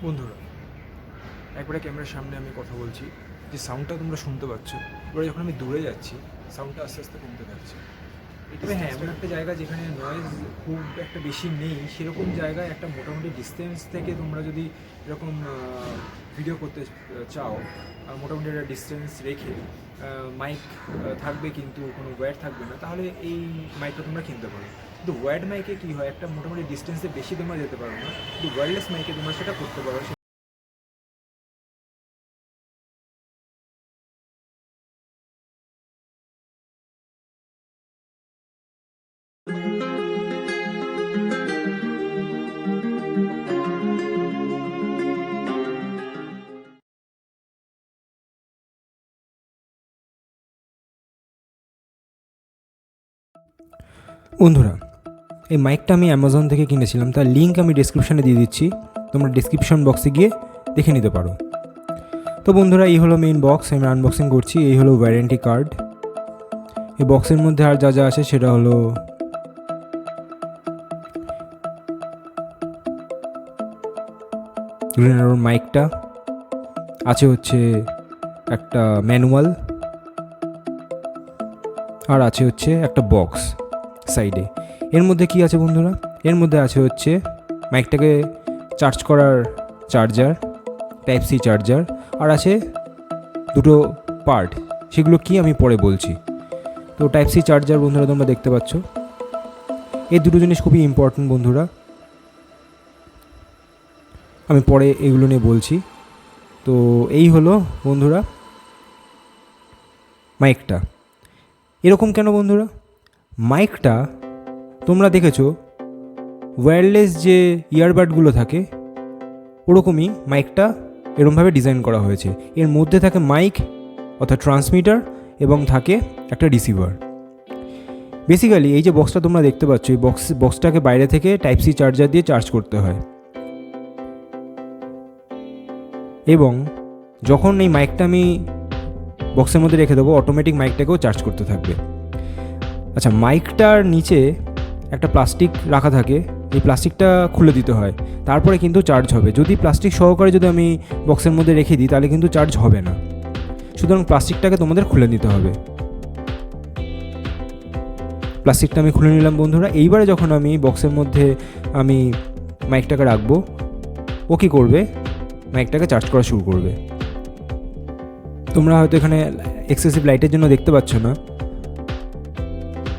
বন্ধুরা, একবারে ক্যামেরার সামনে আমি কথা বলছি যে সাউন্ডটা তোমরা শুনতে পাচ্ছ। এবারে যখন আমি দূরে যাচ্ছি সাউন্ডটা আস্তে আস্তে কমতে থাকছে। তবে হ্যাঁ, এমন একটা জায়গা যেখানে নয়েজ খুব একটা বেশি নেই, সেরকম জায়গায় একটা মোটামুটি ডিস্টেন্স থেকে তোমরা যদি এরকম ভিডিও করতে চাও, মোটামুটি একটা ডিস্টেন্স রেখে মাইক থাকবে কিন্তু কোনো ওয়্যার থাকবে না, তাহলে এই মাইকটা তোমরা কিনতে পারো। কিন্তু ওয়্যার্ড মাইকে কী হয়, একটা মোটামুটি ডিস্টেন্সে বেশি তোমরা যেতে পারো না, কিন্তু ওয়্যারলেস মাইকে তোমরা সেটা করতে পারো। বন্ধুরা, এই মাইকটা আমি অ্যামাজন থেকে কিনেছিলাম, তার লিঙ্ক আমি ডেসক্রিপশানে দিয়ে দিচ্ছি, তোমরা ডেসক্রিপশন বক্সে গিয়ে দেখে নিতে পারো। তো বন্ধুরা, এই হলো মেইন বক্স, আমি আনবক্সিং করছি। এই হলো ওয়ারেন্টি কার্ড। এই বক্সের মধ্যে আর যা যা আছে সেটা হলো গ্রেনারোর মাইকটা আছে, হচ্ছে একটা ম্যানুয়াল, আর আছে হচ্ছে একটা বক্স সাইডে। এর মধ্যে কি আছে বন্ধুরা? এর মধ্যে আছে হচ্ছে মাইকটাকে চার্জ করার চার্জার, টাইপ সি চার্জার, আর আছে দুটো পার্ট, সেগুলো কি আমি পরে বলছি। তো টাইপ সি চার্জার বন্ধুরা তোমরা দেখতে পাচ্ছ। এই দুটো জিনিস খুবই ইম্পর্টেন্ট বন্ধুরা, আমি পরে এগুলো নিয়ে বলছি। তো এই হলো বন্ধুরা মাইকটা। এরকম কেন বন্ধুরা? মাইকটা তোমরা দেখেছো ওয়্যারলেস যে ইয়ারবাডগুলো থাকে ওরকমই মাইকটা এরকমভাবে ডিজাইন করা হয়েছে। এর মধ্যে থাকে মাইক অর্থাৎ ট্রান্সমিটার এবং থাকে একটা রিসিভার। বেসিক্যালি এই যে বক্সটা তোমরা দেখতে পাচ্ছ, এই বক্সটাকে বাইরে থেকে টাইপ সি চার্জার দিয়ে চার্জ করতে হয়, এবং যখন এই মাইকটা আমি বক্সের মধ্যে রেখে দেবো অটোমেটিক মাইকটাকেও চার্জ করতে থাকবে। আচ্ছা, মাইকটার নিচে একটা প্লাস্টিক রাখা থাকে, এই প্লাস্টিকটা খুলে দিতে হয়, তারপরে কিন্তু চার্জ হবে। যদি প্লাস্টিক সহকারে যদি আমি বক্সের মধ্যে রেখে দিই তাহলে কিন্তু চার্জ হবে না, সুতরাং প্লাস্টিকটাকে তোমাদের খুলে নিতে হবে। প্লাস্টিকটা আমি খুলে নিলাম বন্ধুরা। এইবারে যখন আমি বক্সের মধ্যে আমি মাইকটাকে রাখবো, ও কী করবে? মাইকটাকে চার্জ করা শুরু করবে। তোমরা হয়তো এখানে এক্সেসিভ লাইটের জন্য দেখতে পাচ্ছ না,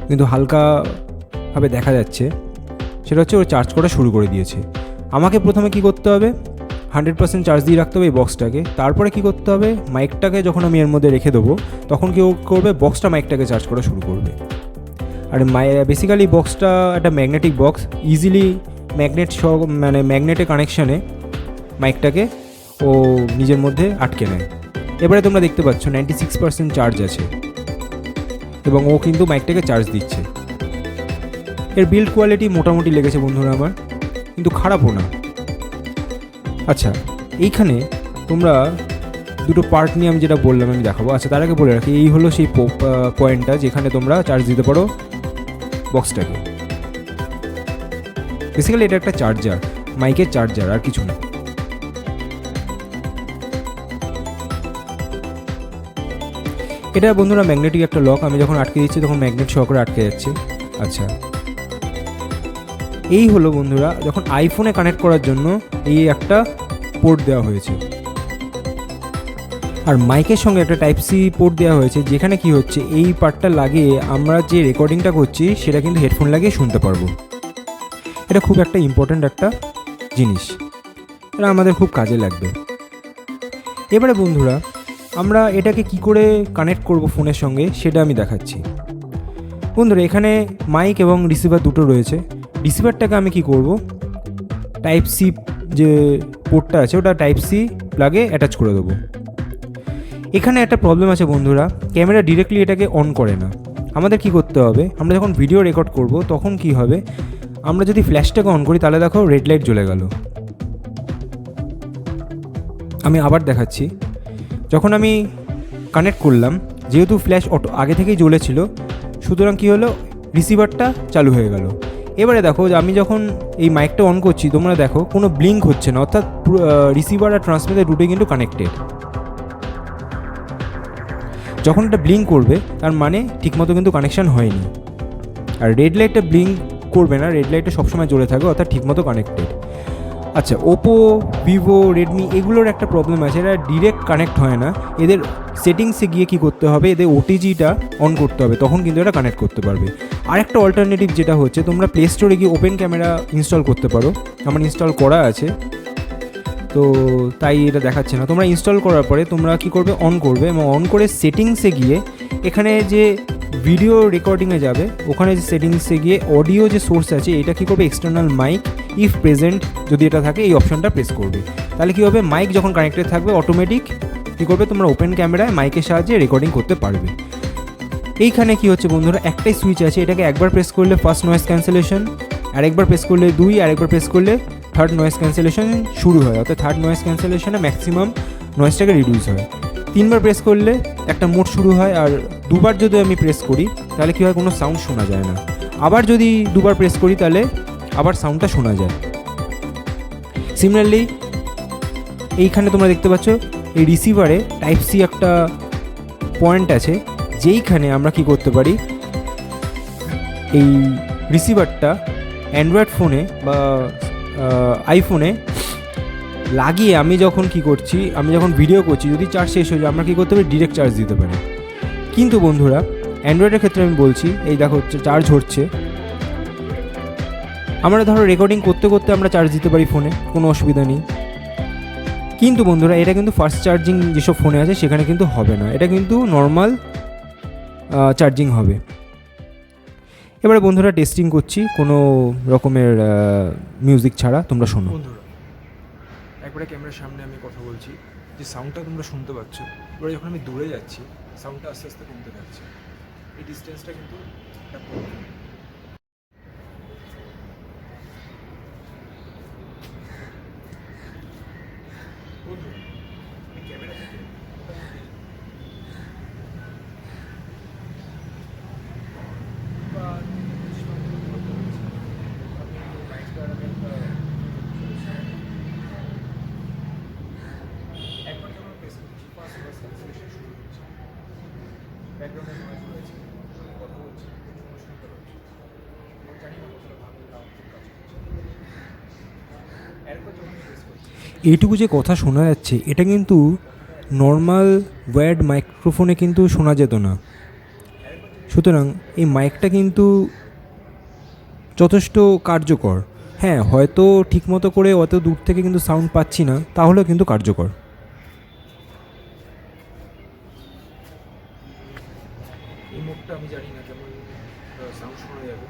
কিন্তু হালকাভাবে দেখা যাচ্ছে। সেটা হচ্ছে ও চার্জ করা শুরু করে দিয়েছে। আমাকে প্রথমে কি করতে হবে? 100% চার্জ দিয়ে রাখতে হবে এই বক্সটাকে। তারপরে কি করতে হবে? মাইকটাকে যখন আমি এর মধ্যে রেখে দেবো তখন কি করবে? বক্সটা মাইকটাকে চার্জ করা শুরু করবে। আর বেসিক্যালি বক্সটা একটা ম্যাগনেটিক বক্স, ইজিলি ম্যাগনেটের কানেকশানে মাইকটাকে ও নিজের মধ্যে আটকে নেয়। এবারে তোমরা দেখতে পাচ্ছ 96% চার্জ আছে এবং ও কিন্তু মাইকটাকে চার্জ দিচ্ছে। এর বিল্ড কোয়ালিটি মোটামুটি লেগেছে বন্ধুরা আমার, কিন্তু খারাপও না। আচ্ছা, এইখানে তোমরা দুটো পার্ট নিয়ে আমি যেটা বললাম আমি দেখাবো। আচ্ছা, তার আগে বলে রাখি, এই হলো সেই পয়েন্টটা যেখানে তোমরা চার্জ দিতে পারো বক্সটাকে। বেসিক্যালি এটা একটা চার্জার, মাইকের চার্জার, আর কিছু না। এটা বন্ধুরা ম্যাগনেটিক একটা লক, আমি যখন আটকে দিচ্ছি তখন ম্যাগনেট সহকারে আটকে যাচ্ছে। আচ্ছা, এই হলো বন্ধুরা যখন আইফোনে কানেক্ট করার জন্য এই একটা পোর্ট দেওয়া হয়েছে, আর মাইকের সঙ্গে একটা টাইপ সি পোর্ট দেওয়া হয়েছে, যেখানে কি হচ্ছে এই পার্টটা লাগিয়ে আমরা যে রেকর্ডিংটা করছি সেটা কিন্তু হেডফোন লাগিয়ে শুনতে পারবো। এটা খুব একটা ইম্পর্ট্যান্ট একটা জিনিস, এটা আমাদের খুব কাজে লাগবে। এবারে বন্ধুরা আমরা এটাকে কি করে কানেক্ট করব ফোনের সঙ্গে সেটা আমি দেখাচ্ছি। বন্ধুরা, এখানে মাইক এবং রিসিভার দুটো রয়েছে। রিসিভারটাকে আমি কি করব? টাইপ সি যে পোর্টটা আছে ওটা টাইপ সি প্লাগে অ্যাটাচ করে দেবো। এখানে একটা প্রবলেম আছে বন্ধুরা, ক্যামেরা ডিরেক্টলি এটাকে অন করে না। আমাদের কি করতে হবে? আমরা যখন ভিডিও রেকর্ড করব তখন কি হবে? আমরা যদি ফ্ল্যাশটাকে অন করি তাহলে দেখো রেড লাইট জ্বলে গেল। আমি আবার দেখাচ্ছি। যখন আমি কানেক্ট করলাম, যেহেতু ফ্ল্যাশ আগে থেকেই জ্বলেছিল, সুতরাং কী হলো? রিসিভারটা চালু হয়ে গেল। এবারে দেখো যে আমি যখন এই মাইকটা অন করছি তোমরা দেখো কোনো ব্লিঙ্ক হচ্ছে না, অর্থাৎ রিসিভার আর ট্রান্সমিটার দুটোই কিন্তু কানেক্টেড। যখন এটা ব্লিঙ্ক করবে তার মানে ঠিকমতো কিন্তু কানেকশান হয়নি। আর রেড লাইটটা ব্লিঙ্ক করবে না, রেড লাইটটা সবসময় জ্বলে থাকবে, অর্থাৎ ঠিকমতো কানেক্টেড। আচ্ছা, ওপো, ভিভো, রেডমি এগুলোর একটা প্রবলেম আছে, এরা ডিরেক্ট কানেক্ট হয় না। এদের সেটিংসে গিয়ে কী করতে হবে, এদের ওটিজিটা অন করতে হবে, তখন কিন্তু এটা কানেক্ট করতে পারবে। আরেকটা অল্টারনেটিভ যেটা হচ্ছে, তোমরা প্লে স্টোরে গিয়ে ওপেন ক্যামেরা ইনস্টল করতে পারো। আমার ইনস্টল করা আছে, তো তাই এটা দেখাচ্ছে না। তোমরা ইনস্টল করার পরে তোমরা কী করবে, অন করবে, এবং অন করে সেটিংসে গিয়ে এখানে যে ভিডিও রেকর্ডিংয়ে যাবে, ওখানে যে সেটিংসে গিয়ে অডিও যে সোর্স আছে এটা কী করবে, এক্সটার্নাল মাইক ইফ প্রেজেন্ট যদি এটা থাকে এই অপশানটা প্রেস করবে। তাহলে কী হবে, মাইক যখন কানেক্টেড থাকবে অটোমেটিক কী করবে, তোমরা ওপেন ক্যামেরায় মাইকের সাহায্যে রেকর্ডিং করতে পারবে। এইখানে কি হচ্ছে বন্ধুরা, একটাই সুইচ আছে, এটাকে একবার প্রেস করলে ফার্স্ট নয়েজ ক্যান্সেলেশন, আরেকবার প্রেস করলে 2, আরেকবার প্রেস করলে থার্ড নয়েজ ক্যান্সেলেশন শুরু হয়, অর্থাৎ থার্ড নয়েজ ক্যান্সেলেশনে ম্যাক্সিমাম নয়েজটাকে রিডিউস হয়। 3বার প্রেস করলে একটা মোড শুরু হয়, আর 2বার যদি আমি প্রেস করি তাহলে কী হয়, কোনো সাউন্ড শোনা যায় না। আবার যদি 2বার প্রেস করি তাহলে আবার সাউন্ডটা শোনা যায়। সিমিলারলি এইখানে তোমরা দেখতে পাচ্ছ এই রিসিভারে টাইপ সি একটা পয়েন্ট আছে, যেইখানে আমরা কি করতে পারি, এই রিসিভারটা অ্যান্ড্রয়েড ফোনে বা আইফোনে লাগিয়ে আমি যখন কি করছি, আমি যখন ভিডিও করছি, যদি চার্জ শেষ হয়ে যায় আমরা কী করতে পারি, ডিরেক্ট চার্জ দিতে পারি। কিন্তু বন্ধুরা অ্যান্ড্রয়েডের ক্ষেত্রে আমি বলছি, এই দেখো চার্জ হচ্ছে, আমরা ধরো রেকর্ডিং করতে করতে আমরা চার্জ দিতে পারি ফোনে, কোনো অসুবিধা নেই। কিন্তু বন্ধুরা এটা কিন্তু ফাস্ট চার্জিং যেসব ফোনে আছে সেখানে কিন্তু হবে না, এটা কিন্তু নর্মাল চার্জিং হবে। এবারে বন্ধুরা টেস্টিং করছি কোনো রকমের মিউজিক ছাড়া, তোমরা শোনো। বন্ধুরা একবারে ক্যামেরার সামনে আমি কথা বলছি, যে সাউন্ডটা তোমরা শুনতে পাচ্ছ, এবারে যখন আমি দূরে যাচ্ছি সাউন্ডটা আস্তে আস্তে কমতে থাকছে, এই ডিস্টেন্সটা কিন্তু একটা প্রবলেম। ক্যামেরা থেকে এইটুকু যে কথা শোনা যাচ্ছে এটা কিন্তু নর্মাল ওয়্যার্ড মাইক্রোফোনে কিন্তু শোনা যেত না। সুতরাং এই মাইকটা কিন্তু যথেষ্ট কার্যকর। হ্যাঁ, হয়তো ঠিকমতো করে অত দূর থেকে কিন্তু সাউন্ড পাচ্ছি না, তাহলেও কিন্তু কার্যকর। এই মোডটা আমি জানি না কেমন সাউন্ড শোনা যাবে,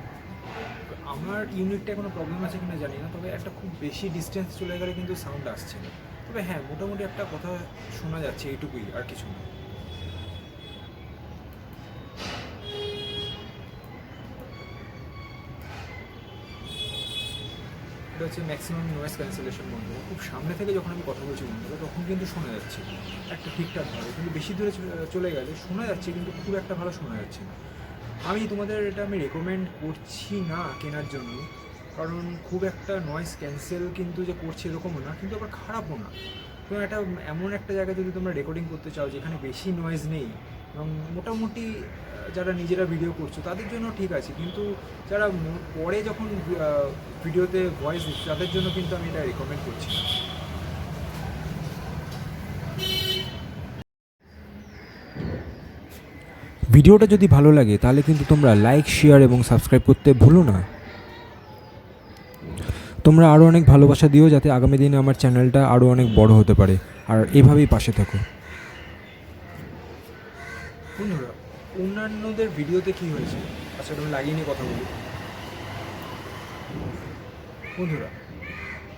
আমার ইউনিটটা কোনো প্রবলেম আছে কিনা জানি না, তবে একটা খুব বেশি ডিস্টেন্স চলে গেলে কিন্তু সাউন্ড আসছে না। তবে হ্যাঁ, মোটামুটি একটা কথা শোনা যাচ্ছে, এইটুকুই, আর কিছু না। এটা হচ্ছে ম্যাক্সিমাম নয়েজ ক্যান্সেলেশন বন্ধুরা। খুব সামনে থেকে যখন আমি কথা বলছি বন্ধুরা তখন কিন্তু শোনা যাচ্ছে একটা ঠিকঠাকভাবে, কিন্তু বেশি দূরে চলে গেলে শোনা যাচ্ছে কিন্তু খুব একটা ভালো শোনা যাচ্ছে না। আমি তোমাদের এটা আমি রেকমেন্ড করছি না কেনার জন্য, কারণ খুব একটা নয়েজ ক্যান্সেল কিন্তু যে করছে এরকমও না, কিন্তু আবার খারাপও না। তোমরা একটা এমন একটা জায়গায় যদি তোমরা রেকর্ডিং করতে চাও যেখানে বেশি নয়েজ নেই এবং মোটামুটি যারা নিজেরা ভিডিও করছো তাদের জন্য ঠিক আছে, কিন্তু যারা পরে যখন ভিডিওতে ভয়েস দিচ্ছে তাদের জন্য কিন্তু আমি এটা রেকমেন্ড করছি না। ভিডিওটা যদি ভালো লাগে তাহলে কিন্তু তোমরা লাইক, শেয়ার এবং সাবস্ক্রাইব করতে ভুলো না। তোমরা আরও অনেক ভালোবাসা দিও যাতে আগামী দিনে আমার চ্যানেলটা আরও অনেক বড় হতে পারে, আর এভাবেই পাশে থাকো। বন্ধুরা অন্যান্যদের ভিডিওতে কী হয়েছে, আচ্ছা আমি লাগিয়ে নিয়ে কথা বলি। বন্ধুরা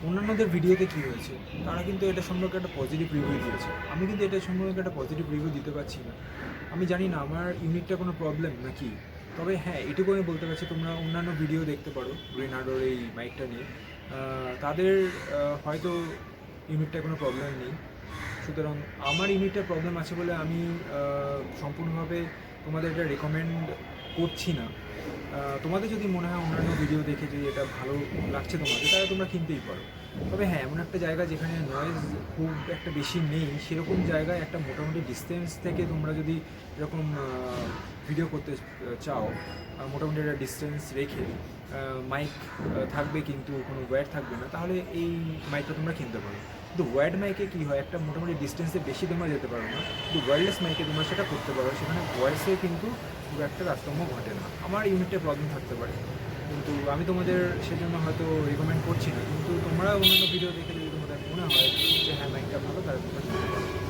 অন্যান্যদের ভিডিওতে কী হয়েছে, তারা কিন্তু এটা সম্পর্কে একটা পজিটিভ রিভিউ দিয়েছে, আমি কিন্তু এটা সম্পর্কে একটা পজিটিভ রিভিউ দিতে পারছি না। আমি জানি না আমার ইউনিটটা কোনো প্রবলেম নাকি, তবে হ্যাঁ এটুকু আমি বলতে পারছি, তোমরা অন্যান্য ভিডিও দেখতে পারো গ্রেনারোর এই মাইকটা নিয়ে, তাদের হয়তো ইউনিটটা কোনো প্রবলেম নেই। সুতরাং আমার ইউনিটটার প্রবলেম আছে বলে আমি সম্পূর্ণভাবে তোমাদের এটা রেকমেন্ড করছি না। তোমাদের যদি মনে হয় অন্যান্য ভিডিও দেখে যদি এটা ভালো লাগছে তোমাদের, তাহলে তোমরা কিনতেই পারো। তবে হ্যাঁ, এমন একটা জায়গা যেখানে নয়েজ খুব একটা বেশি নেই, সেরকম জায়গায় একটা মোটামুটি ডিস্টেন্স থেকে তোমরা যদি এরকম ভিডিও করতে চাও, মোটামুটি একটা ডিস্টেন্স রেখে মাইক থাকবে কিন্তু কোনো ওয়্যার থাকবে না, তাহলে এই মাইকটা তোমরা কিনতে পারো। কিন্তু ওয়্যার্ড মাইকে কী হয়, একটা মোটামুটি ডিস্টেন্সে বেশি তোমরা যেতে পারো না, কিন্তু ওয়্যারলেস মাইকে তোমরা সেটা করতে পারো, সেখানে ভয়েসে কিন্তু খুব একটা তারতম্য ঘটে না। আমার ইউনিটে প্রবলেম থাকতে পারে, কিন্তু আমি তোমাদের সেজন্য হয়তো রিকমেন্ড করছি না, কিন্তু তোমরা অন্যান্য ভিডিও দেখে যদি তোমাদের মনে হয় যে হ্যাঁ মাইকটা ভালো, তাহলে তোমরা কিনতে পারো।